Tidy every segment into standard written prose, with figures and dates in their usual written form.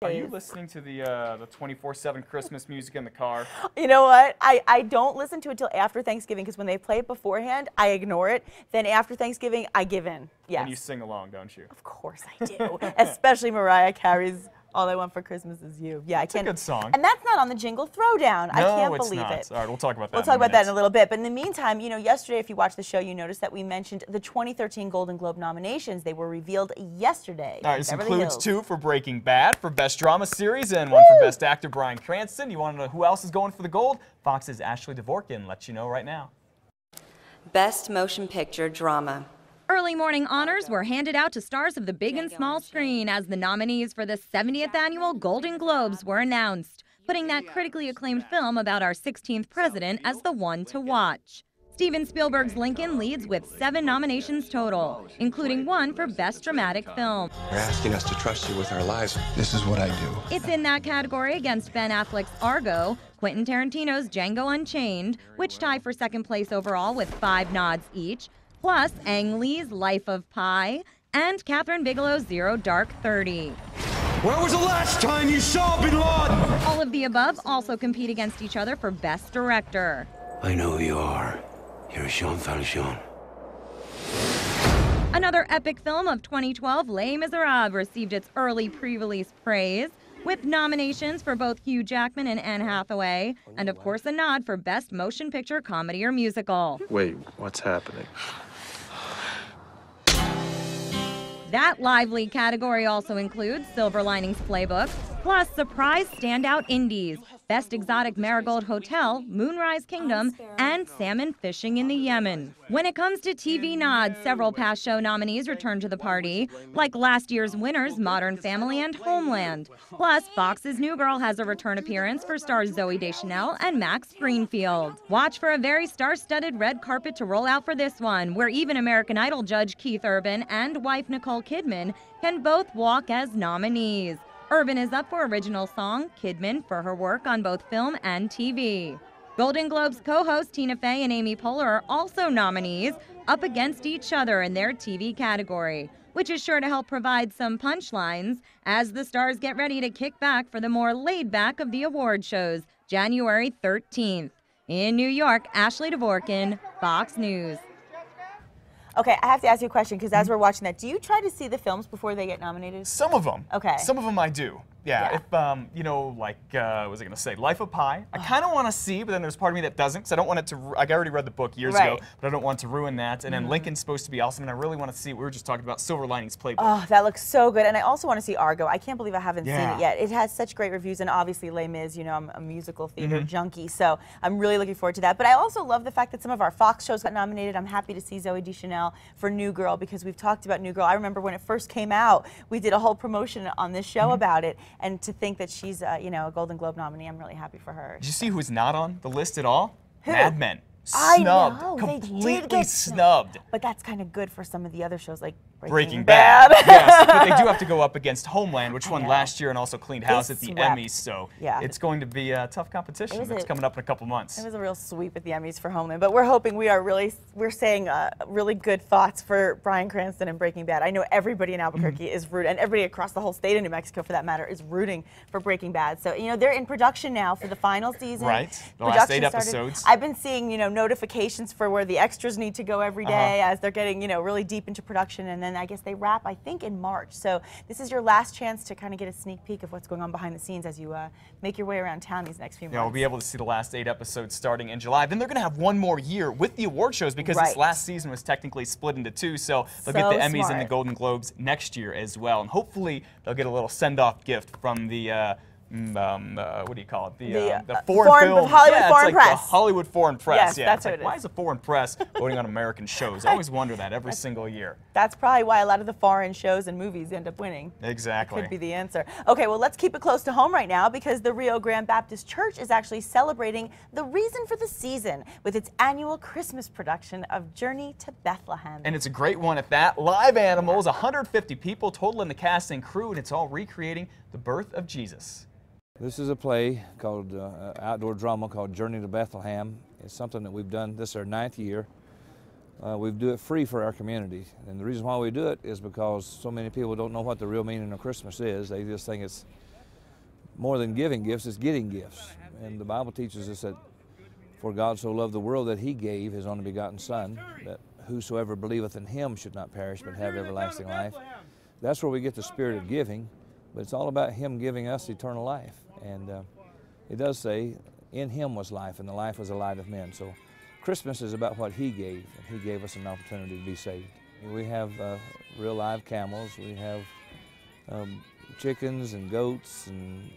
Are you listening to the 24/7 Christmas music in the car? You know what? I don't listen to it till after Thanksgiving because when they play it beforehand, I ignore it. Then after Thanksgiving, I give in. Yes. And you sing along, don't you? Of course I do. Especially Mariah Carey's All I Want for Christmas Is You. Yeah, It's a good song. And that's not on the Jingle Throwdown. I can't believe it. All right, we'll talk about that. We'll talk about that in a little bit. But in the meantime, you know, yesterday, if you watched the show, you noticed that we mentioned the 2013 Golden Globe nominations. They were revealed yesterday. All right, this Beverly includes Hills. 2 for Breaking Bad for Best Drama Series and 1 for Best Actor, Bryan Cranston. You want to know who else is going for the gold? Fox's Ashley Dvorkin lets you know right now. Best Motion Picture Drama. Early morning honors were handed out to stars of the big and small screen as the nominees for the 70th annual Golden Globes were announced, putting that critically acclaimed film about our 16th president as the one to watch. Steven Spielberg's Lincoln leads with 7 nominations total, including 1 for Best Dramatic Film. You're asking us to trust you with our lives. This is what I do. It's in that category against Ben Affleck's Argo, Quentin Tarantino's Django Unchained, which tie for second place overall with 5 nods each, plus Ang Lee's Life of Pi, and Catherine Bigelow's Zero Dark 30. When was the last time you saw Bin Laden? All of the above also compete against each other for Best Director. I know who you are. You're Jean Valjean. Another epic film of 2012, Les Miserables, received its early pre-release praise, with nominations for both Hugh Jackman and Anne Hathaway, and of course a nod for Best Motion Picture Comedy or Musical. Wait, what's happening? That lively category also includes Silver Linings Playbook, plus surprise standout indies, Best Exotic Marigold Hotel, Moonrise Kingdom, and Salmon Fishing in the Yemen. When it comes to TV nods, several past show nominees returned to the party, like last year's winners Modern Family and Homeland. Plus, Fox's New Girl has a return appearance for stars Zooey Deschanel and Max Greenfield. Watch for a very star-studded red carpet to roll out for this one, where even American Idol judge Keith Urban and wife Nicole Kidman can both walk as nominees. Urban is up for Original Song, Kidman for her work on both film and TV. Golden Globes co-host Tina Fey and Amy Poehler are also nominees, up against each other in their TV category, which is sure to help provide some punchlines as the stars get ready to kick back for the more laid-back of the award shows, January 13th. In New York, Ashley Dvorkin, Fox News. Okay, I have to ask you a question because as we're watching that, do you try to see the films before they get nominated? Some of them. Okay. Some of them I do. Yeah. If you know, like, what was I gonna say? Life of Pi. I kind of want to see, but then there's part of me that doesn't, because I don't want it to. Like, I already read the book years ago, but I don't want to ruin that. And then Lincoln's supposed to be awesome, and I really want to see. We were just talking about Silver Linings Playbook. Oh, that looks so good, and I also want to see Argo. I can't believe I haven't seen it yet. It has such great reviews, and obviously Les Mis. You know, I'm a musical theater junkie, so I'm really looking forward to that. But I also love the fact that some of our Fox shows got nominated. I'm happy to see Zooey Deschanel for New Girl because we've talked about New Girl. I remember when it first came out, we did a whole promotion on this show about it, and to think that she's, you know, a Golden Globe nominee, I'm really happy for her. Did you see who's not on the list at all? Who? Mad Men. I Snubbed. know, Completely snubbed. But that's kind of good for some of the other shows like Breaking Bad. Yes, but they do have to go up against Homeland, which won last year and also cleaned house at the Emmys. So it's going to be a tough competition. It's coming up in a couple months. It was a real sweep at the Emmys for Homeland, but we're hoping we're saying really good thoughts for Bryan Cranston and Breaking Bad. I know everybody in Albuquerque is rooting, and everybody across the whole state of New Mexico, for that matter, is rooting for Breaking Bad. So you know they're in production now for the final season. Right, the last 8 episodes. I've been seeing notifications for where the extras need to go every day as they're getting really deep into production, and then I guess they wrap, I think, in March. So this is your last chance to kind of get a sneak peek of what's going on behind the scenes as you make your way around town these next few months. Yeah, we'll be able to see the last 8 episodes starting in July. Then they're going to have one more year with the award shows because this last season was technically split into 2. So they'll get the Emmys and the Golden Globes next year as well. And hopefully they'll get a little send-off gift from the what do you call it? The foreign film. Hollywood Foreign Press. The Hollywood Foreign Press. Yes, that's what it is. Why is the foreign press voting on American shows? I always wonder that every single year. That's probably why a lot of the foreign shows and movies end up winning. Exactly. Could be the answer. Okay, well, let's keep it close to home right now because the Rio Grande Baptist Church is actually celebrating the reason for the season with its annual Christmas production of Journey to Bethlehem. And it's a great one at that. Live animals, 150 people total in the cast and crew, and it's all recreating the birth of Jesus. This is a play called, outdoor drama called Journey to Bethlehem. It's something that we've done, this is our 9th year. We do it free for our community. And the reason why we do it is because so many people don't know what the real meaning of Christmas is. They just think it's more than giving gifts, it's getting gifts. And the Bible teaches us that for God so loved the world that he gave his only begotten Son, that whosoever believeth in him should not perish but have everlasting life. That's where we get the spirit of giving, but it's all about him giving us eternal life. And it does say, in him was life, and the life was the light of men. So Christmas is about what he gave, and he gave us an opportunity to be saved. We have real live camels, we have chickens and goats and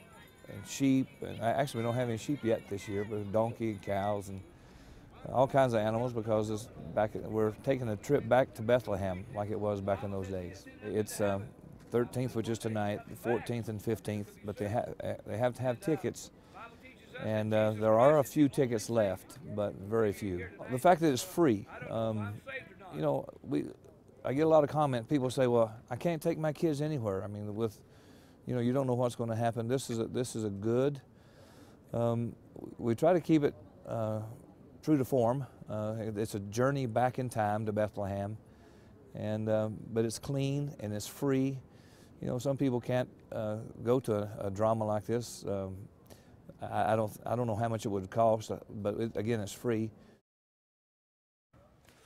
sheep, and actually we don't have any sheep yet this year, but donkey and cows and all kinds of animals, because we're taking a trip back to Bethlehem like it was back in those days. It's 13th, which is tonight, 14th and 15th, but they have to have tickets, and there are a few tickets left, but very few. The fact that it's free, you know, I get a lot of comments. People say, "Well, I can't take my kids anywhere." I mean, you know, you don't know what's going to happen. This is a good. We try to keep it true to form. It's a journey back in time to Bethlehem, and but it's clean and it's free. You know, some people can't go to a drama like this. I don't know how much it would cost, but again, it's free.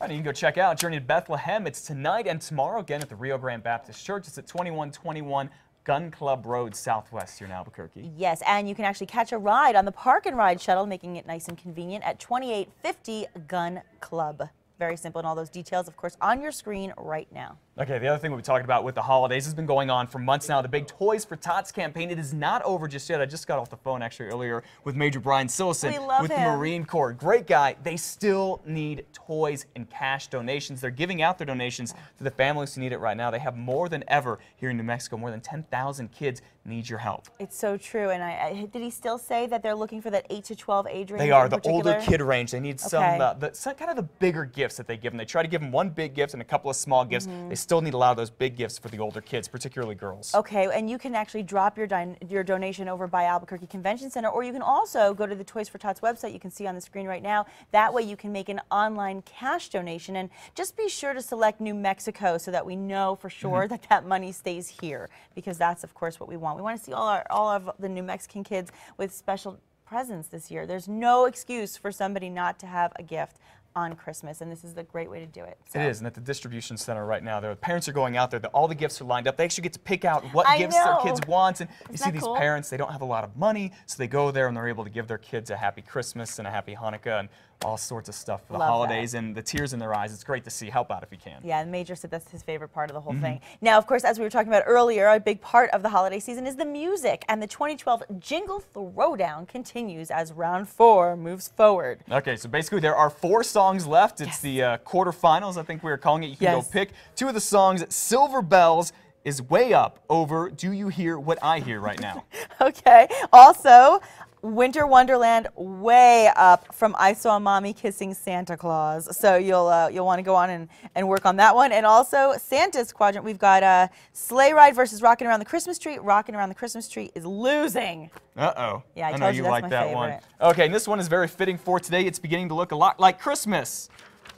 All right, you can go check out Journey to Bethlehem. It's tonight and tomorrow again at the Rio Grande Baptist Church. It's at 2121 Gun Club Road Southwest here in Albuquerque. Yes, and you can actually catch a ride on the Park and Ride shuttle, making it nice and convenient at 2850 Gun Club. Very simple, and all those details, of course, on your screen right now. Okay, the other thing we'll be talking about with the holidays has been going on for months now. The big Toys for Tots campaign, it is not over just yet. I just got off the phone actually earlier with Major Brian Sillison with the Marine Corps. Great guy. They still need toys and cash donations. They're giving out their donations to the families who need it right now. They have more than ever here in New Mexico. More than 10,000 kids need your help. It's so true. And did he still say that they're looking for that 8 to 12 age range? They are, the older kid range. They need some kind of the bigger gifts that they give them. They try to give them one big gift and a couple of small gifts. They still need a lot of those big gifts for the older kids, particularly girls. Okay, and you can actually drop your donation over by Albuquerque Convention Center, or you can also go to the Toys for Tots website. You can see on the screen right now. That way you can make an online cash donation, and just be sure to select New Mexico so that we know for sure that that money stays here, because that's of course what we want. We want to see all of the New Mexican kids with special presents this year. There's no excuse for somebody not to have a gift on Christmas, and this is the great way to do it. So. It is, and at the distribution center right now, the parents are going out there, all the gifts are lined up. They actually get to pick out what gifts their kids want, and you see these parents, they don't have a lot of money, so they go there and they're able to give their kids a happy Christmas and a happy Hanukkah and all sorts of stuff for the holidays, and the tears in their eyes. It's great to see. Help out if you can. Yeah, and Major said that's his favorite part of the whole thing. Now, of course, as we were talking about earlier, a big part of the holiday season is the music, and the 2012 Jingle Throwdown continues as round 4 moves forward. Okay, so basically there are 4 songs left. It's the quarterfinals, I think we were calling it. You can go pick 2 of the songs. Silver Bells is way up over Do You Hear What I Hear right now. Okay, also Winter Wonderland way up from I Saw Mommy Kissing Santa Claus. So you'll want to go on and work on that one. And also Santa's quadrant, we've got Sleigh Ride versus Rockin' Around the Christmas Tree. Rockin' Around the Christmas Tree is losing. Uh-oh. Yeah, I told you that's like that favorite one. Okay, and this one is very fitting for today. It's beginning to look a lot like Christmas.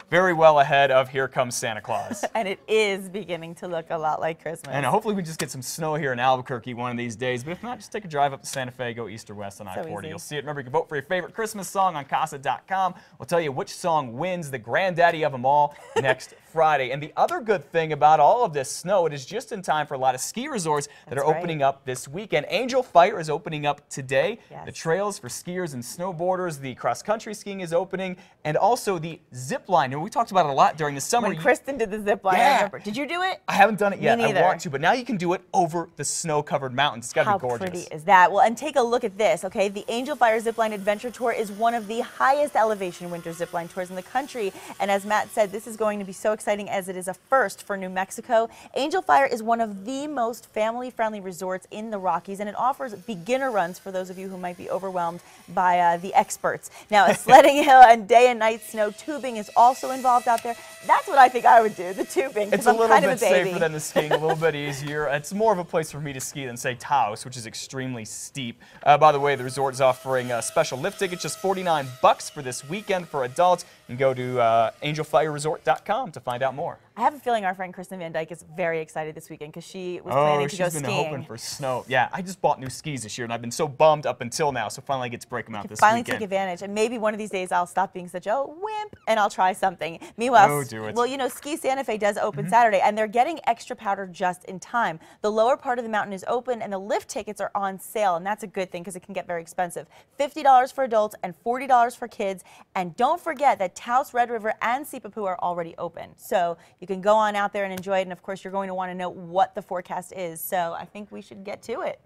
Very well ahead of Here Comes Santa Claus. And it is beginning to look a lot like Christmas. And hopefully we just get some snow here in Albuquerque one of these days. But if not, just take a drive up to Santa Fe, go east or west on I-40. You'll see it. Remember, you can vote for your favorite Christmas song on Casa.com. We'll tell you which song wins the granddaddy of them all next Friday. And the other good thing about all of this snow, it is just in time for a lot of ski resorts that are opening up this weekend. Angel Fire is opening up today. The trails for skiers and snowboarders. The cross-country skiing is opening. And also the zip line. And we talked about it a lot during the summer. When Kristen did the zip line, I remember. Did you do it? I haven't done it yet. I want to, but now you can do it over the snow-covered mountains. It's got to be gorgeous. How pretty is that? Well, and take a look at this, okay? The Angel Fire Zipline Adventure Tour is one of the highest elevation winter zipline tours in the country. And as Matt said, this is going to be so exciting as it is a first for New Mexico. Angel Fire is one of the most family-friendly resorts in the Rockies, and it offers beginner runs for those of you who might be overwhelmed by the experts. Now, a sledding hill and day and night snow tubing is also involved out there. That's what I think I would do, the tubing. It's a little bit safer than the skiing, a little bit easier. It's more of a place for me to ski than, say, Taos, which is extremely steep. By the way, the resort is offering special lift tickets, just $49 for this weekend for adults. You can go to angelfireresort.com to find out more. I have a feeling our friend Kristen Van Dyke is very excited this weekend because she was planning to go skiing. Oh, she's been hoping for snow. Yeah, I just bought new skis this year, and I've been so bummed up until now, so finally I get to break them out this finally weekend. Take advantage, and maybe one of these days I'll stop being such a wimp, and I'll try something. Meanwhile, well, you know, Ski Santa Fe does open Saturday, and they're getting extra powder just in time. The lower part of the mountain is open, and the lift tickets are on sale, and that's a good thing because it can get very expensive. $50 for adults and $40 for kids, and don't forget that Taos, Red River, and Sipapoo are already open, so you can go on out there and enjoy it, and of course you're going to want to know what the forecast is, so I think we should get to it.